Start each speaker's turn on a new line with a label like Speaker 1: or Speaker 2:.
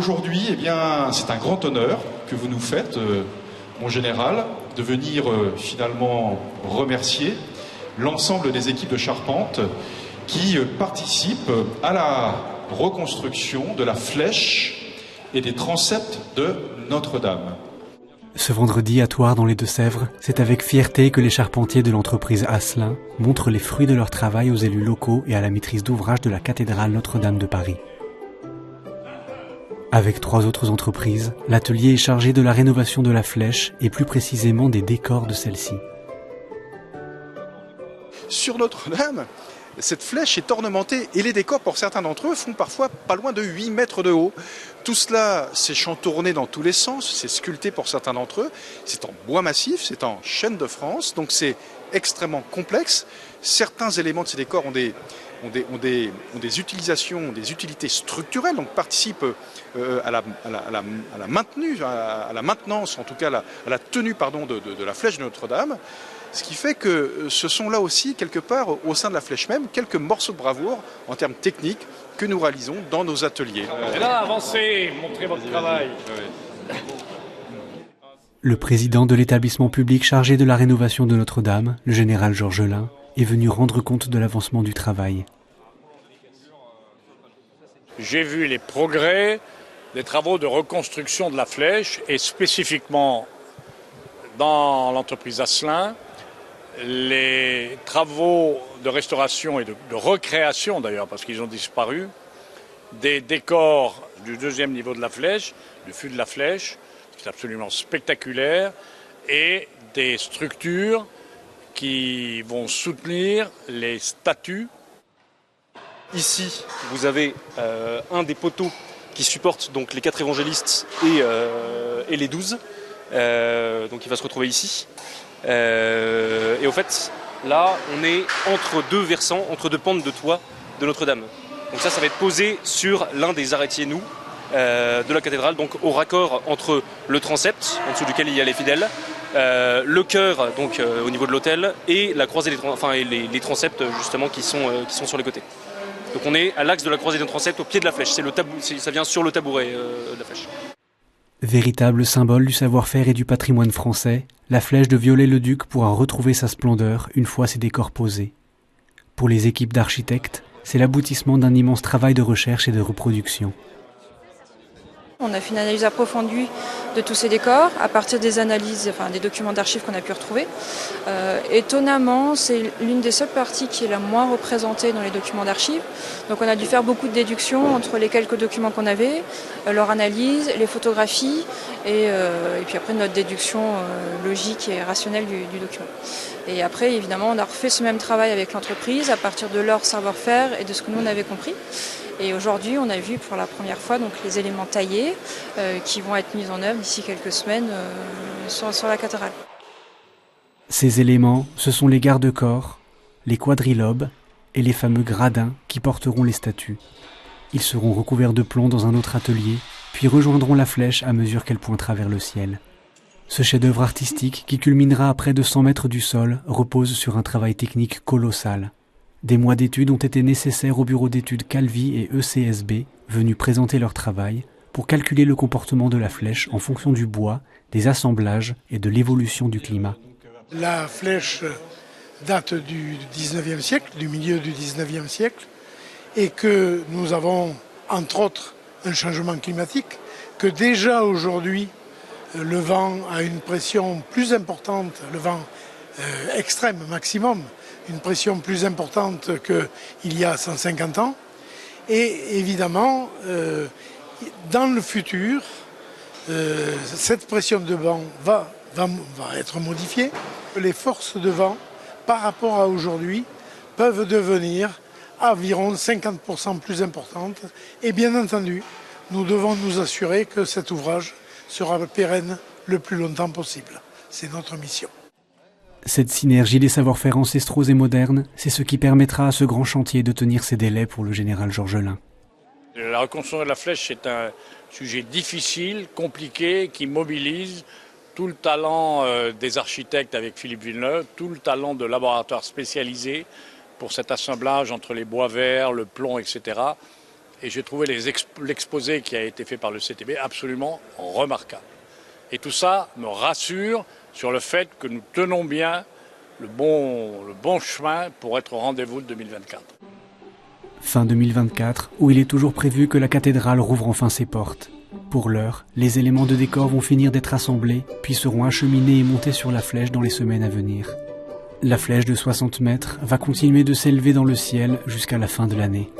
Speaker 1: aujourd'hui, eh bien, c'est un grand honneur que vous nous faites, mon général, de venir finalement remercier l'ensemble des équipes de charpente qui participent à la reconstruction de la flèche et des transepts de Notre-Dame.
Speaker 2: Ce vendredi à Thouars dans les Deux-Sèvres, c'est avec fierté que les charpentiers de l'entreprise Asselin montrent les fruits de leur travail aux élus locaux et à la maîtrise d'ouvrage de la cathédrale Notre-Dame de Paris. Avec 3 autres entreprises, l'atelier est chargé de la rénovation de la flèche et plus précisément des décors de celle-ci.
Speaker 1: Sur Notre-Dame, cette flèche est ornementée et les décors, pour certains d'entre eux, font parfois pas loin de 8 mètres de haut. Tout cela, c'est chantourné dans tous les sens, c'est sculpté pour certains d'entre eux, c'est en bois massif, c'est en chêne de France, donc c'est extrêmement complexe. Certains éléments de ces décors ont des utilisations, des utilités structurelles, donc participent à la maintenance, en tout cas à la tenue de la flèche de Notre-Dame. Ce qui fait que ce sont là aussi, quelque part, au sein de la flèche même, quelques morceaux de bravoure en termes techniques que nous réalisons dans nos ateliers.
Speaker 3: Et là, avancez, montrez votre travail.
Speaker 2: Le président de l'établissement public chargé de la rénovation de Notre-Dame, le général Georges Lain, est venu rendre compte de l'avancement du travail.
Speaker 3: J'ai vu les progrès des travaux de reconstruction de la flèche et spécifiquement dans l'entreprise Asselin, les travaux de restauration et de recréation d'ailleurs, parce qu'ils ont disparu, des décors du 2e niveau de la flèche, du fût de la flèche, c'est absolument spectaculaire, et des structures qui vont soutenir les statues.
Speaker 4: Ici, vous avez un des poteaux qui supporte donc les 4 évangélistes et les 12, donc il va se retrouver ici. Et au fait, là, on est entre 2 versants, entre 2 pentes de toit de Notre-Dame. Donc ça va être posé sur l'un des arrêtiers nous de la cathédrale, donc au raccord entre le transept, en dessous duquel il y a les fidèles, le chœur, donc au niveau de l'autel, et la croisée les transepts justement qui sont sur les côtés. Donc on est à l'axe de la croisée des transepts, au pied de la flèche. Ça vient sur le tabouret de la flèche.
Speaker 2: Véritable symbole du savoir-faire et du patrimoine français, la flèche de Viollet-le-Duc pourra retrouver sa splendeur une fois ses décors posés. Pour les équipes d'architectes, c'est l'aboutissement d'un immense travail de recherche et de reproduction.
Speaker 5: On a fait une analyse approfondie de tous ces décors à partir des analyses, des documents d'archives qu'on a pu retrouver. Étonnamment, c'est l'une des seules parties qui est la moins représentée dans les documents d'archives. Donc on a dû faire beaucoup de déductions entre les quelques documents qu'on avait, leur analyse, les photographies et puis après notre déduction logique et rationnelle du document. Et après, évidemment, on a refait ce même travail avec l'entreprise à partir de leur savoir-faire et de ce que nous on avait compris. Et aujourd'hui, on a vu pour la première fois donc, les éléments taillés qui vont être mis en œuvre d'ici quelques semaines sur la cathédrale.
Speaker 2: Ces éléments, ce sont les garde-corps, les quadrilobes et les fameux gradins qui porteront les statues. Ils seront recouverts de plomb dans un autre atelier, puis rejoindront la flèche à mesure qu'elle pointera vers le ciel. Ce chef-d'œuvre artistique, qui culminera à près de 100 mètres du sol, repose sur un travail technique colossal. Des mois d'études ont été nécessaires au bureau d'études Calvi et ECSB, venus présenter leur travail, pour calculer le comportement de la flèche en fonction du bois, des assemblages et de l'évolution du climat.
Speaker 6: La flèche date du 19e siècle, du milieu du 19e siècle, et que nous avons, entre autres, un changement climatique, que déjà aujourd'hui, le vent a une pression plus importante, le vent extrême, maximum, une pression plus importante qu'il y a 150 ans. Et évidemment, dans le futur, cette pression de vent va être modifiée. Les forces de vent, par rapport à aujourd'hui, peuvent devenir environ 50% plus importantes. Et bien entendu, nous devons nous assurer que cet ouvrage sera pérenne le plus longtemps possible. C'est notre mission.
Speaker 2: Cette synergie des savoir-faire ancestraux et modernes, c'est ce qui permettra à ce grand chantier de tenir ses délais pour le général Georges Lain.
Speaker 3: La reconstruction de la flèche, c'est un sujet difficile, compliqué, qui mobilise tout le talent des architectes avec Philippe Villeneuve, tout le talent de laboratoires spécialisés pour cet assemblage entre les bois verts, le plomb, etc. et j'ai trouvé l'exposé qui a été fait par le CTB absolument remarquable. Et tout ça me rassure sur le fait que nous tenons bien le bon chemin pour être au rendez-vous de 2024.
Speaker 2: Fin 2024, où il est toujours prévu que la cathédrale rouvre enfin ses portes. Pour l'heure, les éléments de décor vont finir d'être assemblés, puis seront acheminés et montés sur la flèche dans les semaines à venir. La flèche de 60 mètres va continuer de s'élever dans le ciel jusqu'à la fin de l'année.